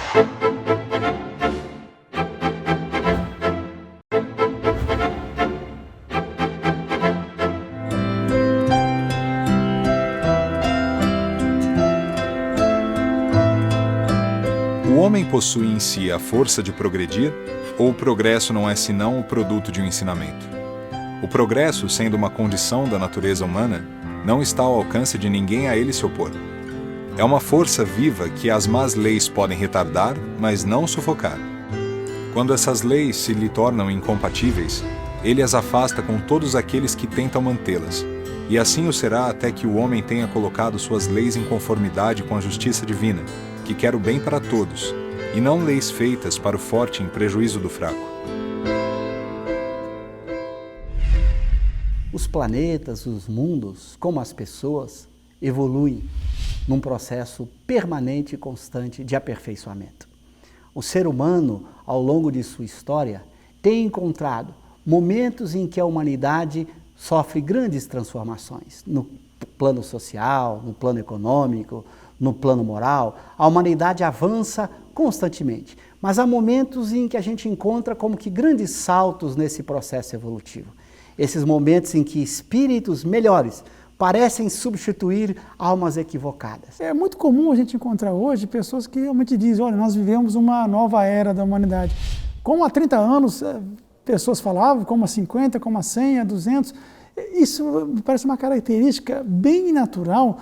O homem possui em si a força de progredir, ou o progresso não é senão o produto de um ensinamento? O progresso, sendo uma condição da natureza humana, não está ao alcance de ninguém a ele se opor. É uma força viva que as más leis podem retardar, mas não sufocar. Quando essas leis se lhe tornam incompatíveis, ele as afasta com todos aqueles que tentam mantê-las, e assim o será até que o homem tenha colocado suas leis em conformidade com a justiça divina, que quer o bem para todos, e não leis feitas para o forte em prejuízo do fraco. Os planetas, os mundos, como as pessoas, evoluem num processo permanente e constante de aperfeiçoamento. O ser humano, ao longo de sua história, tem encontrado momentos em que a humanidade sofre grandes transformações no plano social, no plano econômico, no plano moral. A humanidade avança constantemente, mas há momentos em que a gente encontra como que grandes saltos nesse processo evolutivo. Esses momentos em que espíritos melhores parecem substituir almas equivocadas. É muito comum a gente encontrar hoje pessoas que realmente dizem, olha, nós vivemos uma nova era da humanidade. Como há 30 anos pessoas falavam, como há 50, como há 100, há 200. Isso me parece uma característica bem natural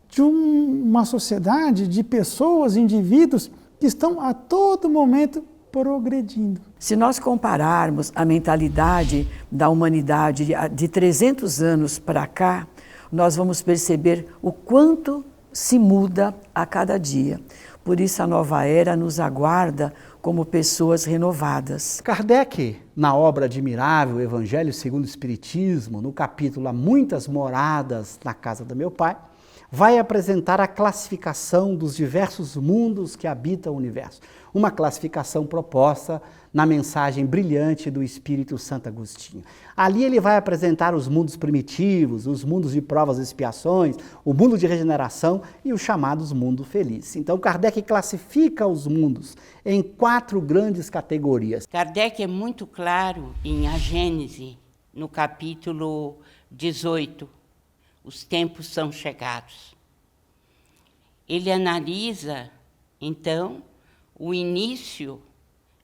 de uma sociedade de pessoas, indivíduos que estão a todo momento progredindo. Se nós compararmos a mentalidade da humanidade de 300 anos para cá, nós vamos perceber o quanto se muda a cada dia. Por isso a nova era nos aguarda como pessoas renovadas. Kardec, na obra admirável Evangelho segundo o Espiritismo, no capítulo Há Muitas Moradas na Casa do Meu Pai, vai apresentar a classificação dos diversos mundos que habitam o universo. Uma classificação proposta na mensagem brilhante do Espírito Santo Agostinho. Ali ele vai apresentar os mundos primitivos, os mundos de provas e expiações, o mundo de regeneração e os chamados mundos felizes. Então Kardec classifica os mundos em 4 grandes categorias. Kardec é muito claro em A Gênese, no capítulo 18. Os tempos são chegados. Ele analisa, então, o início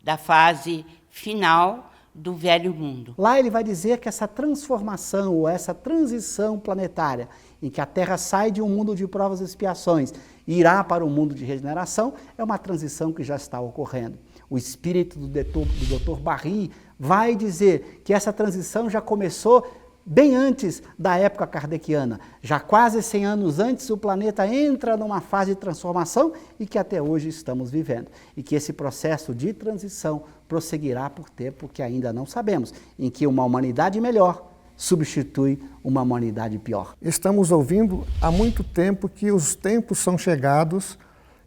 da fase final do velho mundo. Lá ele vai dizer que essa transformação ou essa transição planetária, em que a Terra sai de um mundo de provas e expiações e irá para um mundo de regeneração, é uma transição que já está ocorrendo. O espírito do Dr. Barry vai dizer que essa transição já começou bem antes da época kardeciana. Já quase 100 anos antes, o planeta entra numa fase de transformação e que até hoje estamos vivendo. E que esse processo de transição prosseguirá por tempo que ainda não sabemos, em que uma humanidade melhor substitui uma humanidade pior. Estamos ouvindo há muito tempo que os tempos são chegados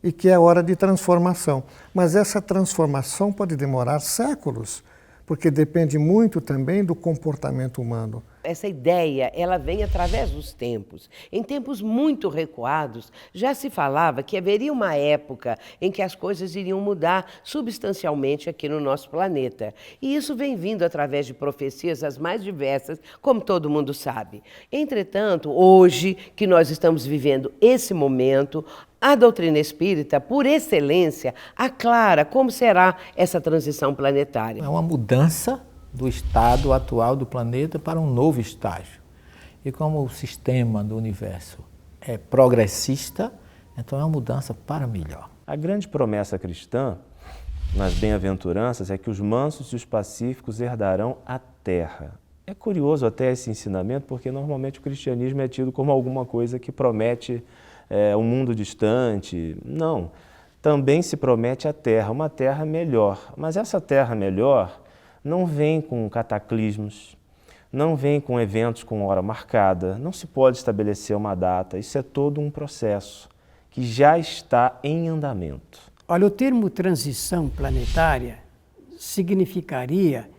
e que é hora de transformação. Mas essa transformação pode demorar séculos, porque depende muito também do comportamento humano. Essa ideia, ela vem através dos tempos. Em tempos muito recuados, já se falava que haveria uma época em que as coisas iriam mudar substancialmente aqui no nosso planeta. E isso vem vindo através de profecias as mais diversas, como todo mundo sabe. Entretanto, hoje que nós estamos vivendo esse momento, a doutrina espírita, por excelência, aclara como será essa transição planetária. É uma mudança do estado atual do planeta para um novo estágio. E como o sistema do universo é progressista, então é uma mudança para melhor. A grande promessa cristã, nas bem-aventuranças, é que os mansos e os pacíficos herdarão a terra. É curioso até esse ensinamento, porque normalmente o cristianismo é tido como alguma coisa que promete um mundo distante. Não, também se promete a terra, uma terra melhor. Mas essa terra melhor não vem com cataclismos, não vem com eventos com hora marcada, não se pode estabelecer uma data. Isso é todo um processo que já está em andamento. Olha, o termo transição planetária significaria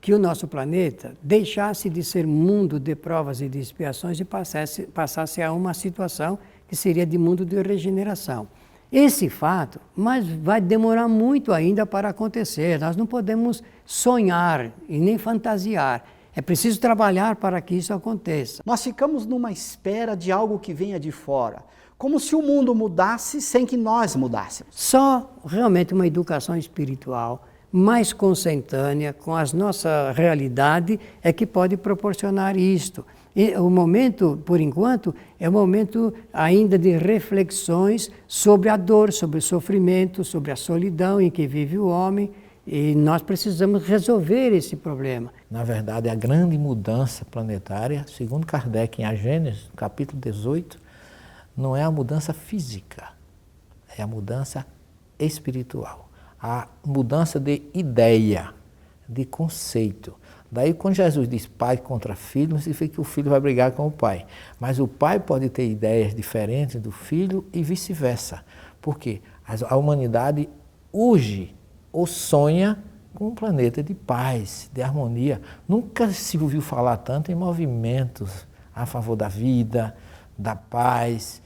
que o nosso planeta deixasse de ser mundo de provas e de expiações e passasse a uma situação que seria de mundo de regeneração. Esse fato, mas vai demorar muito ainda para acontecer. Nós não podemos sonhar e nem fantasiar. É preciso trabalhar para que isso aconteça. Nós ficamos numa espera de algo que venha de fora, como se o mundo mudasse sem que nós mudássemos. Só realmente uma educação espiritual mais consentânea com a nossa realidade é que pode proporcionar isto. E o momento, por enquanto, é um momento ainda de reflexões sobre a dor, sobre o sofrimento, sobre a solidão em que vive o homem, e nós precisamos resolver esse problema. Na verdade, a grande mudança planetária, segundo Kardec em A Gênesis, capítulo 18, não é a mudança física, é a mudança espiritual, a mudança de ideia, de conceito. Daí, quando Jesus diz pai contra filho, não significa que o filho vai brigar com o pai, mas o pai pode ter ideias diferentes do filho e vice-versa. Por quê? A humanidade urge ou sonha com um planeta de paz, de harmonia. Nunca se ouviu falar tanto em movimentos a favor da vida, da paz,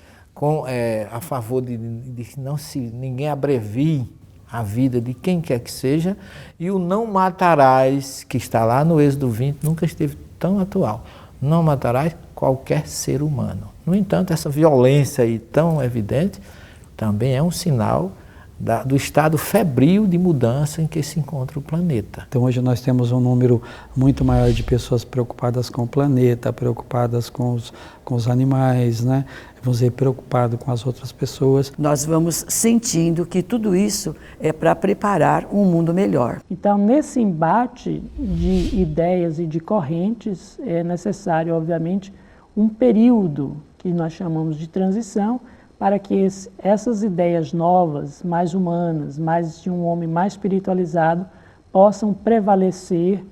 a favor de que ninguém abrevie a vida de quem quer que seja, e o não matarás, que está lá no Êxodo 20, nunca esteve tão atual. Não matarás qualquer ser humano. No entanto, essa violência aí tão evidente também é um sinal do estado febril de mudança em que se encontra o planeta. Então hoje nós temos um número muito maior de pessoas preocupadas com o planeta, preocupadas com os animais, né? Vamos dizer, preocupado com as outras pessoas. Nós vamos sentindo que tudo isso é para preparar um mundo melhor. Então, nesse embate de ideias e de correntes, é necessário, obviamente, um período que nós chamamos de transição, para que essas ideias novas, mais humanas, mais de um homem mais espiritualizado, possam prevalecer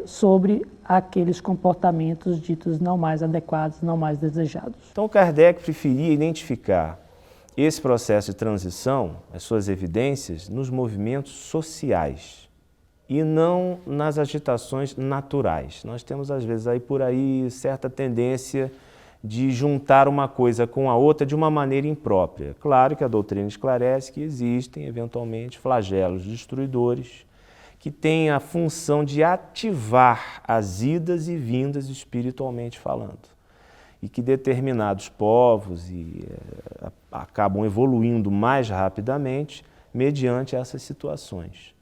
sobre aqueles comportamentos ditos não mais adequados, não mais desejados. Então, Kardec preferia identificar esse processo de transição, as suas evidências, nos movimentos sociais e não nas agitações naturais. Nós temos, às vezes, por aí certa tendência de juntar uma coisa com a outra de uma maneira imprópria. Claro que a doutrina esclarece que existem, eventualmente, flagelos destruidores que têm a função de ativar as idas e vindas espiritualmente falando. E que determinados povos acabam evoluindo mais rapidamente mediante essas situações.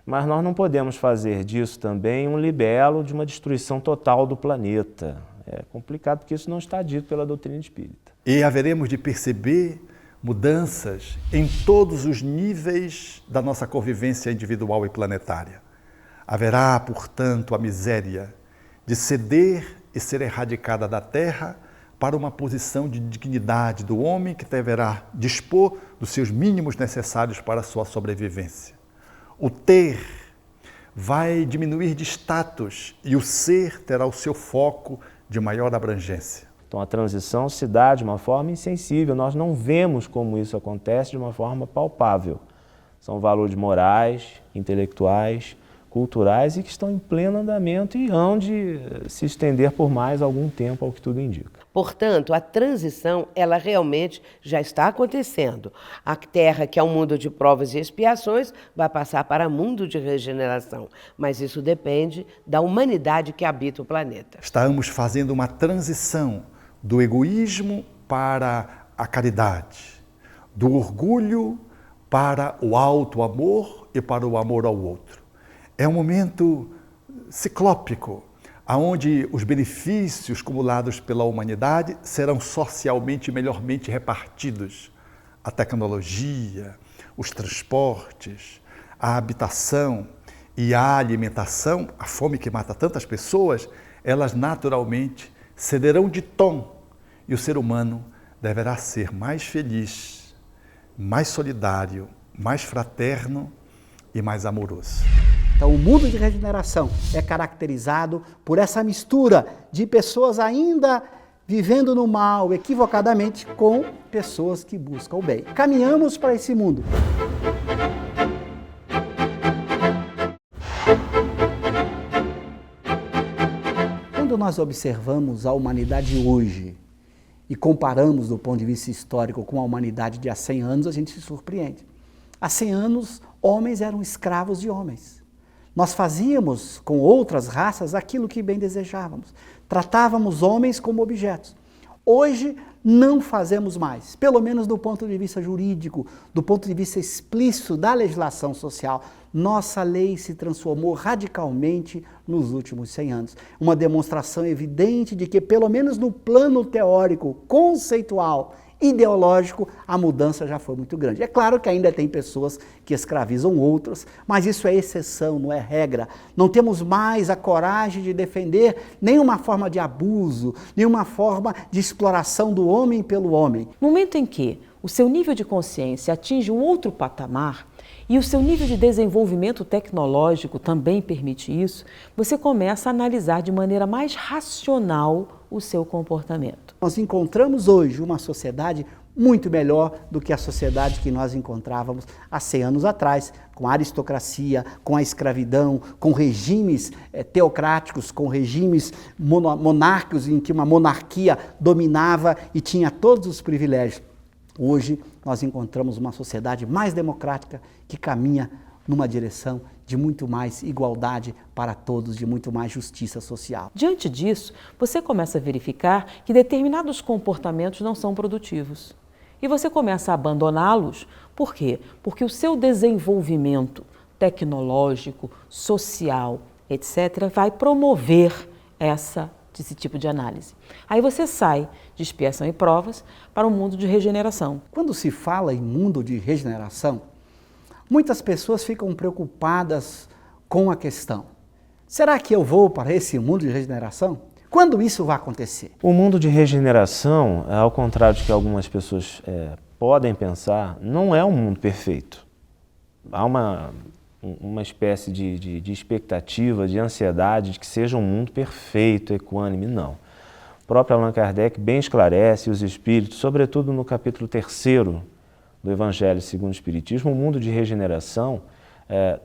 Mas nós não podemos fazer disso também um libelo de uma destruição total do planeta. É complicado porque isso não está dito pela doutrina espírita. E haveremos de perceber mudanças em todos os níveis da nossa convivência individual e planetária. Haverá, portanto, a miséria de ceder e ser erradicada da Terra para uma posição de dignidade do homem que deverá dispor dos seus mínimos necessários para a sua sobrevivência. O ter vai diminuir de status e o ser terá o seu foco de maior abrangência. Então a transição se dá de uma forma insensível, nós não vemos como isso acontece de uma forma palpável. São valores morais, intelectuais, culturais e que estão em pleno andamento e hão de se estender por mais algum tempo, ao que tudo indica. Portanto, a transição, ela realmente já está acontecendo. A Terra, que é um mundo de provas e expiações, vai passar para um mundo de regeneração. Mas isso depende da humanidade que habita o planeta. Estamos fazendo uma transição do egoísmo para a caridade, do orgulho para o auto-amor e para o amor ao outro. É um momento ciclópico, onde os benefícios acumulados pela humanidade serão socialmente e melhormente repartidos. A tecnologia, os transportes, a habitação e a alimentação, a fome que mata tantas pessoas, elas naturalmente cederão de tom e o ser humano deverá ser mais feliz, mais solidário, mais fraterno e mais amoroso. Então, o mundo de regeneração é caracterizado por essa mistura de pessoas ainda vivendo no mal, equivocadamente, com pessoas que buscam o bem. Caminhamos para esse mundo. Quando nós observamos a humanidade hoje, e comparamos do ponto de vista histórico com a humanidade de há 100 anos, a gente se surpreende. Há 100 anos, homens eram escravos de homens. Nós fazíamos com outras raças aquilo que bem desejávamos. Tratávamos homens como objetos. Hoje, não fazemos mais, pelo menos do ponto de vista jurídico, do ponto de vista explícito da legislação social. Nossa lei se transformou radicalmente nos últimos 100 anos. Uma demonstração evidente de que, pelo menos no plano teórico, conceitual, ideológico, a mudança já foi muito grande. É claro que ainda tem pessoas que escravizam outras, mas isso é exceção, não é regra. Não temos mais a coragem de defender nenhuma forma de abuso, nenhuma forma de exploração do homem pelo homem. No momento em que o seu nível de consciência atinge um outro patamar, e o seu nível de desenvolvimento tecnológico também permite isso, você começa a analisar de maneira mais racional o seu comportamento. Nós encontramos hoje uma sociedade muito melhor do que a sociedade que nós encontrávamos há 100 anos atrás, com a aristocracia, com a escravidão, com regimes teocráticos, com regimes monárquicos em que uma monarquia dominava e tinha todos os privilégios. Hoje nós encontramos uma sociedade mais democrática que caminha numa direção de muito mais igualdade para todos, de muito mais justiça social. Diante disso, você começa a verificar que determinados comportamentos não são produtivos. E você começa a abandoná-los. Por quê? Porque o seu desenvolvimento tecnológico, social, etc., vai promover esse tipo de análise. Aí você sai de expiação e provas para um mundo de regeneração. Quando se fala em mundo de regeneração, muitas pessoas ficam preocupadas com a questão: será que eu vou para esse mundo de regeneração? Quando isso vai acontecer? O mundo de regeneração, ao contrário de que algumas pessoas podem pensar, não é um mundo perfeito. Há uma espécie de expectativa, de ansiedade de que seja um mundo perfeito, equânime. Não. O próprio Allan Kardec bem esclarece os espíritos, sobretudo no capítulo 3º do Evangelho segundo o Espiritismo, o mundo de regeneração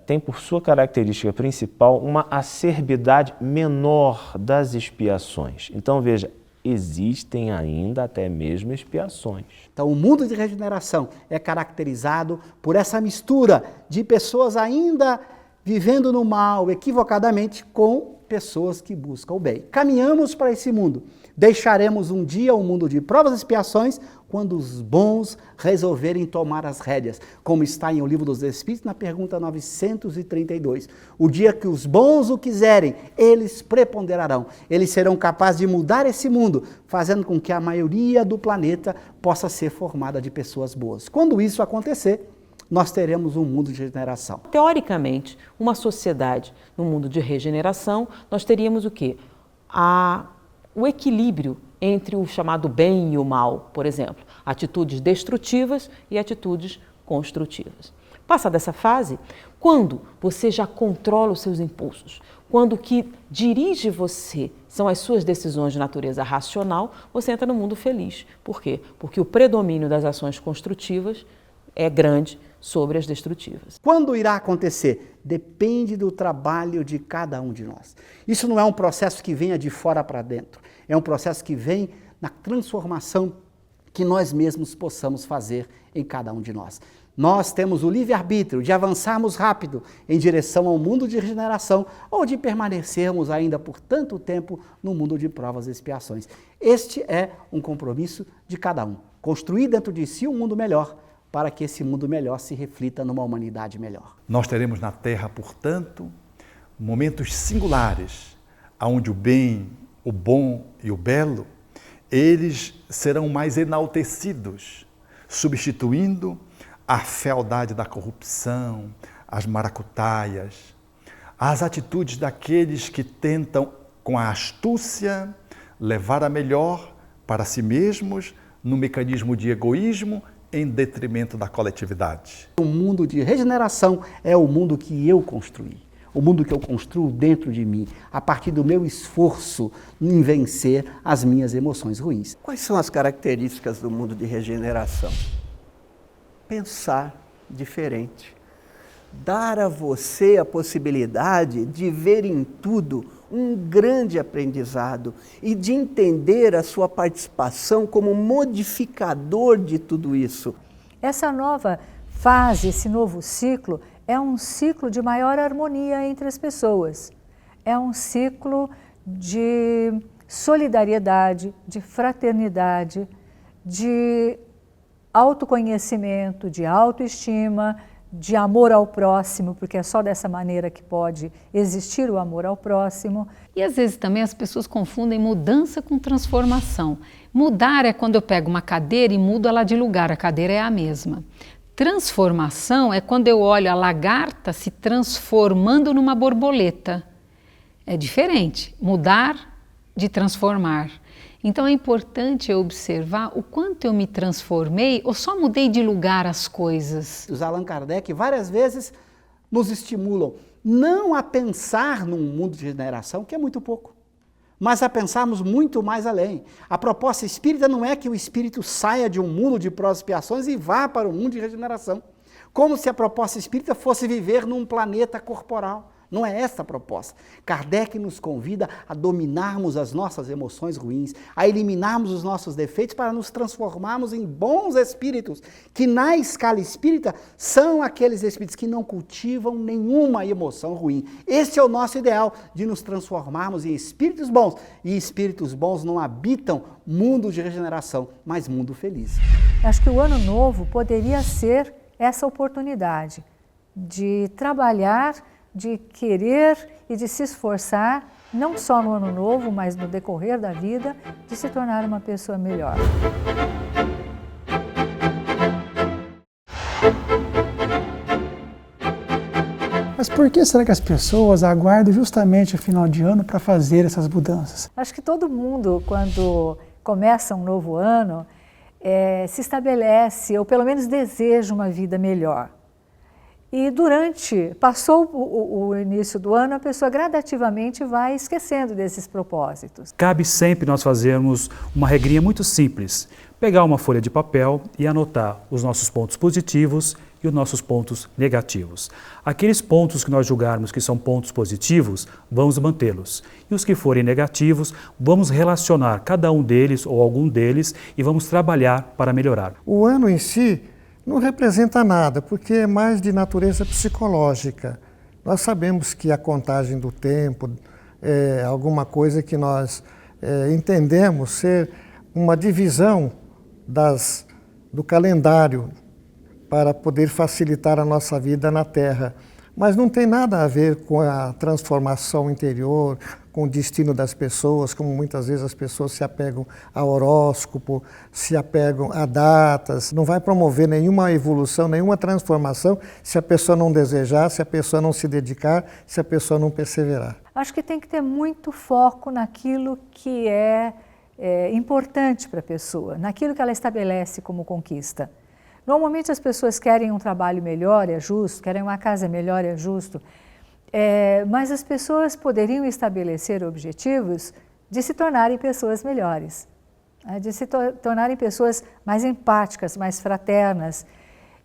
tem por sua característica principal uma acerbidade menor das expiações. Então veja, existem ainda até mesmo expiações. Então o mundo de regeneração é caracterizado por essa mistura de pessoas ainda vivendo no mal, equivocadamente, com pessoas que buscam o bem. Caminhamos para esse mundo. Deixaremos um dia o mundo de provas e expiações quando os bons resolverem tomar as rédeas, como está em O Livro dos Espíritos, na pergunta 932. O dia que os bons o quiserem, eles preponderarão. Eles serão capazes de mudar esse mundo, fazendo com que a maioria do planeta possa ser formada de pessoas boas. Quando isso acontecer, nós teremos um mundo de regeneração. Teoricamente, uma sociedade no mundo de regeneração, nós teríamos o quê? O equilíbrio entre o chamado bem e o mal, por exemplo, atitudes destrutivas e atitudes construtivas. Passada essa fase, quando você já controla os seus impulsos, quando o que dirige você são as suas decisões de natureza racional, você entra no mundo feliz. Por quê? Porque o predomínio das ações construtivas é grande sobre as destrutivas. Quando irá acontecer? Depende do trabalho de cada um de nós. Isso não é um processo que venha de fora para dentro, é um processo que vem na transformação que nós mesmos possamos fazer em cada um de nós. Nós temos o livre-arbítrio de avançarmos rápido em direção ao mundo de regeneração ou de permanecermos ainda por tanto tempo no mundo de provas e expiações. Este é um compromisso de cada um. Construir dentro de si um mundo melhor, para que esse mundo melhor se reflita numa humanidade melhor. Nós teremos na Terra, portanto, momentos singulares, onde o bem, o bom e o belo, eles serão mais enaltecidos, substituindo a fealdade da corrupção, as maracutaias, as atitudes daqueles que tentam, com a astúcia, levar a melhor para si mesmos, no mecanismo de egoísmo, em detrimento da coletividade. O mundo de regeneração é o mundo que eu construí, o mundo que eu construo dentro de mim, a partir do meu esforço em vencer as minhas emoções ruins. Quais são as características do mundo de regeneração? Pensar diferente. dar a você a possibilidade de ver em tudo um grande aprendizado e de entender a sua participação como modificador de tudo isso. Essa nova fase, esse novo ciclo, é um ciclo de maior harmonia entre as pessoas. É um ciclo de solidariedade, de fraternidade, de autoconhecimento, de autoestima, de amor ao próximo, porque é só dessa maneira que pode existir o amor ao próximo. E às vezes também as pessoas confundem mudança com transformação. Mudar é quando eu pego uma cadeira e mudo ela de lugar, a cadeira é a mesma. Transformação é quando eu olho a lagarta se transformando numa borboleta. É diferente, mudar de transformar. Então é importante eu observar o quanto eu me transformei ou só mudei de lugar as coisas. Os Allan Kardec várias vezes nos estimulam não a pensar num mundo de regeneração, que é muito pouco, mas a pensarmos muito mais além. A proposta espírita não é que o espírito saia de um mundo de provas e expiações e vá para o mundo de regeneração, como se a proposta espírita fosse viver num planeta corporal. Não é essa a proposta. Kardec nos convida a dominarmos as nossas emoções ruins, a eliminarmos os nossos defeitos para nos transformarmos em bons espíritos, que na escala espírita são aqueles espíritos que não cultivam nenhuma emoção ruim. Esse é o nosso ideal, de nos transformarmos em espíritos bons. E espíritos bons não habitam mundo de regeneração, mas mundo feliz. Acho que o ano novo poderia ser essa oportunidade de trabalhar, de querer e de se esforçar, não só no ano novo, mas no decorrer da vida, de se tornar uma pessoa melhor. Mas por que será que as pessoas aguardam justamente o final de ano para fazer essas mudanças? Acho que todo mundo, quando começa um novo ano, se estabelece, ou pelo menos deseja uma vida melhor. E passou o início do ano, a pessoa gradativamente vai esquecendo desses propósitos. Cabe sempre nós fazermos uma regrinha muito simples. Pegar uma folha de papel e anotar os nossos pontos positivos e os nossos pontos negativos. Aqueles pontos que nós julgarmos que são pontos positivos, vamos mantê-los. E os que forem negativos, vamos relacionar cada um deles ou algum deles e vamos trabalhar para melhorar. O ano em si não representa nada, porque é mais de natureza psicológica. Nós sabemos que a contagem do tempo é alguma coisa que nós entendemos ser uma divisão do calendário para poder facilitar a nossa vida na Terra. Mas não tem nada a ver com a transformação interior, com o destino das pessoas, como muitas vezes as pessoas se apegam a horóscopo, se apegam a datas. Não vai promover nenhuma evolução, nenhuma transformação se a pessoa não desejar, se a pessoa não se dedicar, se a pessoa não perseverar. Acho que tem que ter muito foco naquilo que é importante para a pessoa, naquilo que ela estabelece como conquista. Normalmente as pessoas querem um trabalho melhor, é justo, querem uma casa melhor, é justo, mas as pessoas poderiam estabelecer objetivos de se tornarem pessoas melhores, de se tornarem pessoas mais empáticas, mais fraternas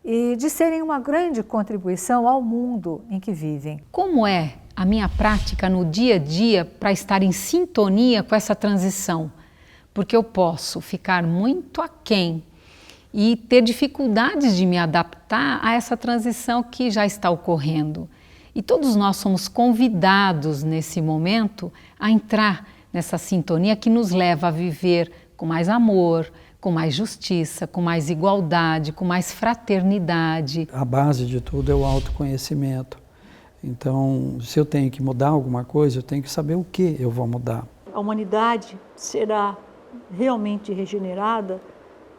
e de serem uma grande contribuição ao mundo em que vivem. Como é a minha prática no dia a dia para estar em sintonia com essa transição? Porque eu posso ficar muito aquém e ter dificuldades de me adaptar a essa transição que já está ocorrendo. E todos nós somos convidados nesse momento a entrar nessa sintonia que nos leva a viver com mais amor, com mais justiça, com mais igualdade, com mais fraternidade. A base de tudo é o autoconhecimento. Então, se eu tenho que mudar alguma coisa, eu tenho que saber o que eu vou mudar. A humanidade será realmente regenerada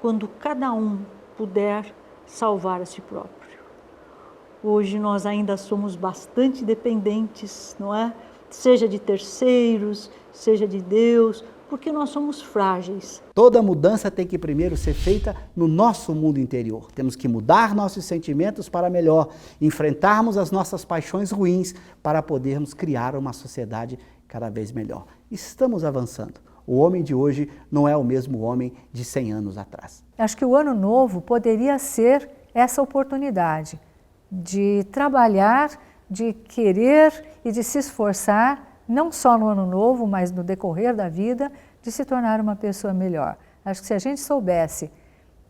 quando cada um puder salvar a si próprio. Hoje nós ainda somos bastante dependentes, não é? Seja de terceiros, seja de Deus, porque nós somos frágeis. Toda mudança tem que primeiro ser feita no nosso mundo interior. Temos que mudar nossos sentimentos para melhor, enfrentarmos as nossas paixões ruins para podermos criar uma sociedade cada vez melhor. Estamos avançando. O homem de hoje não é o mesmo homem de 100 anos atrás. Acho que o ano novo poderia ser essa oportunidade de trabalhar, de querer e de se esforçar, não só no ano novo, mas no decorrer da vida, de se tornar uma pessoa melhor. Acho que se a gente soubesse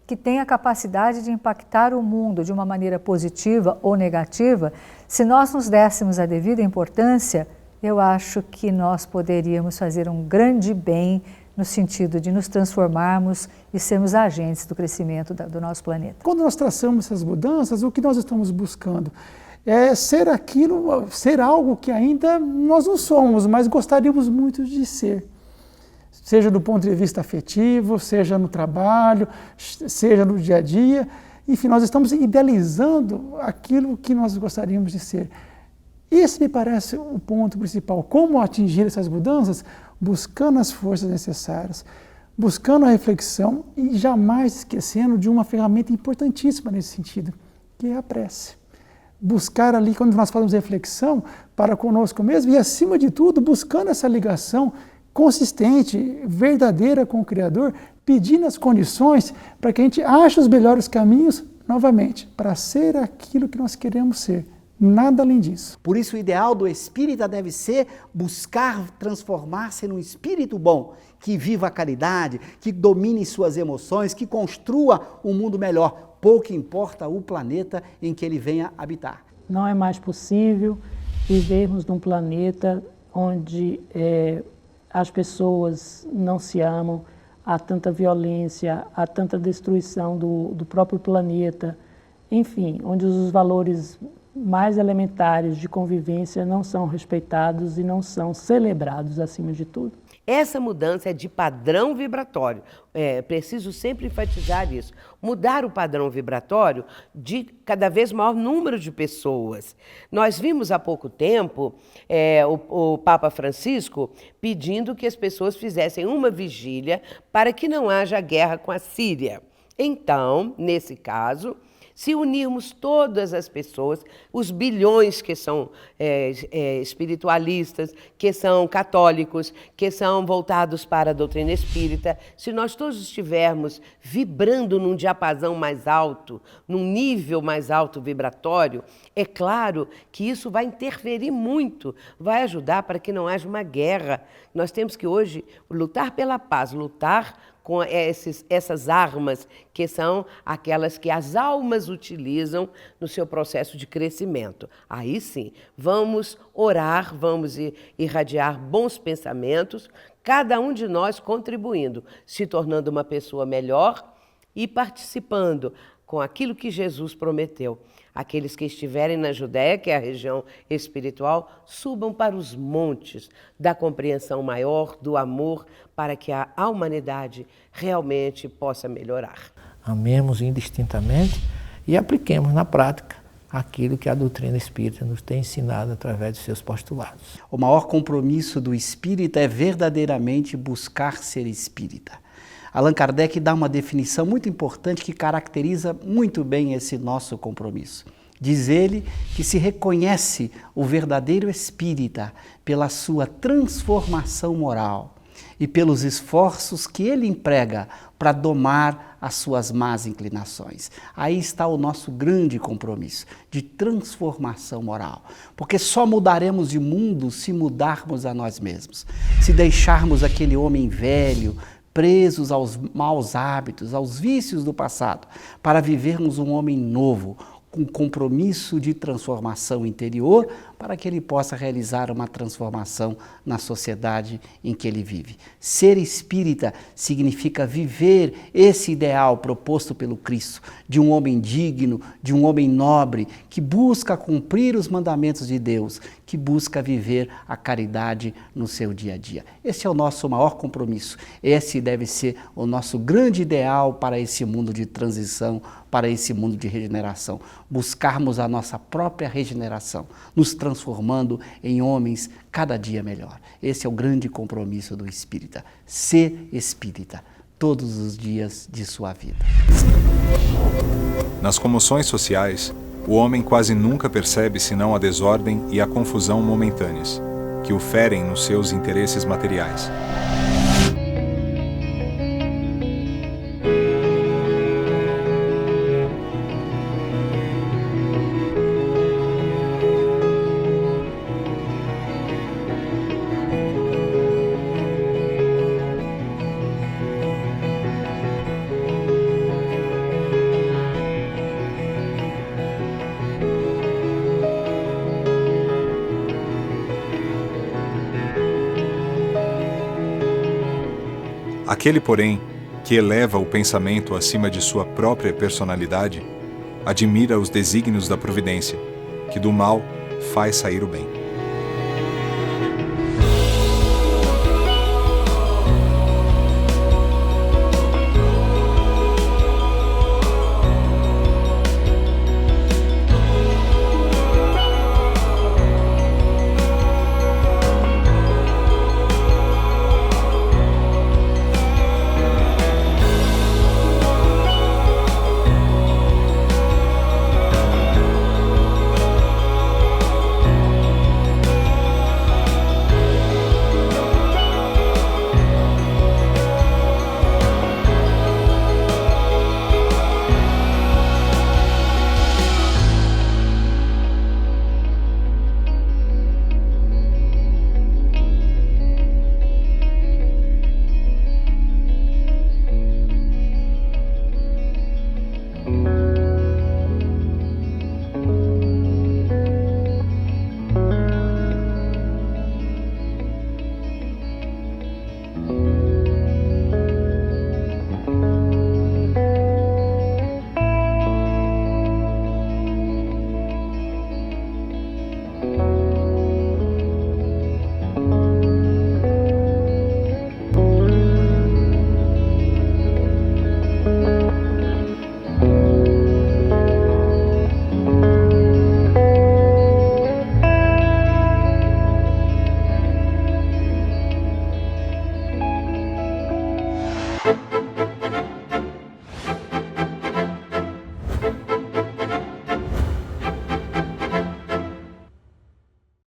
que tem a capacidade de impactar o mundo de uma maneira positiva ou negativa, se nós nos dessemos a devida importância, eu acho que nós poderíamos fazer um grande bem no sentido de nos transformarmos e sermos agentes do crescimento do nosso planeta. Quando nós traçamos essas mudanças, o que nós estamos buscando é ser aquilo, ser algo que ainda nós não somos, mas gostaríamos muito de ser. Seja do ponto de vista afetivo, seja no trabalho, seja no dia a dia. Enfim, nós estamos idealizando aquilo que nós gostaríamos de ser. Esse me parece o ponto principal. Como atingir essas mudanças? Buscando as forças necessárias, buscando a reflexão e jamais esquecendo de uma ferramenta importantíssima nesse sentido, que é a prece. Buscar ali, quando nós fazemos reflexão, para conosco mesmo e, acima de tudo, buscando essa ligação consistente, verdadeira com o Criador, pedindo as condições para que a gente ache os melhores caminhos, novamente, para ser aquilo que nós queremos ser. Nada além disso. Por isso o ideal do espírita deve ser buscar transformar-se num espírito bom, que viva a caridade, que domine suas emoções, que construa um mundo melhor. Pouco importa o planeta em que ele venha habitar. Não é mais possível vivermos num planeta onde as pessoas não se amam, há tanta violência, há tanta destruição do próprio planeta, enfim, onde os valores mais elementares de convivência não são respeitados e não são celebrados acima de tudo. Essa mudança é de padrão vibratório. Preciso sempre enfatizar isso. Mudar o padrão vibratório de cada vez maior número de pessoas. Nós vimos há pouco tempo o Papa Francisco pedindo que as pessoas fizessem uma vigília para que não haja guerra com a Síria. Então, nesse caso, se unirmos todas as pessoas, os bilhões que são espiritualistas, que são católicos, que são voltados para a doutrina espírita, se nós todos estivermos vibrando num diapasão mais alto, num nível mais alto vibratório, é claro que isso vai interferir muito, vai ajudar para que não haja uma guerra. Nós temos que hoje lutar pela paz, lutar com essas armas que são aquelas que as almas utilizam no seu processo de crescimento. Aí sim, vamos orar, vamos irradiar bons pensamentos, cada um de nós contribuindo, se tornando uma pessoa melhor e participando com aquilo que Jesus prometeu. Aqueles que estiverem na Judéia, que é a região espiritual, subam para os montes da compreensão maior, do amor, para que a humanidade realmente possa melhorar. Amemos indistintamente e apliquemos na prática aquilo que a doutrina espírita nos tem ensinado através de seus postulados. O maior compromisso do espírita é verdadeiramente buscar ser espírita. Allan Kardec dá uma definição muito importante que caracteriza muito bem esse nosso compromisso. Diz ele que se reconhece o verdadeiro espírita pela sua transformação moral e pelos esforços que ele emprega para domar as suas más inclinações. Aí está o nosso grande compromisso de transformação moral, porque só mudaremos de mundo se mudarmos a nós mesmos, se deixarmos aquele homem velho, presos aos maus hábitos, aos vícios do passado, para vivermos um homem novo, com compromisso de transformação interior, para que ele possa realizar uma transformação na sociedade em que ele vive. Ser espírita significa viver esse ideal proposto pelo Cristo, de um homem digno, de um homem nobre, que busca cumprir os mandamentos de Deus, que busca viver a caridade no seu dia a dia. Esse é o nosso maior compromisso. Esse deve ser o nosso grande ideal para esse mundo de transição, para esse mundo de regeneração. Buscarmos a nossa própria regeneração, nos transformando em homens cada dia melhor. Esse é o grande compromisso do espírita. Ser espírita todos os dias de sua vida. Nas comoções sociais, o homem quase nunca percebe senão a desordem e a confusão momentâneas, que o ferem nos seus interesses materiais. Aquele, porém, que eleva o pensamento acima de sua própria personalidade, admira os desígnios da providência, que do mal faz sair o bem.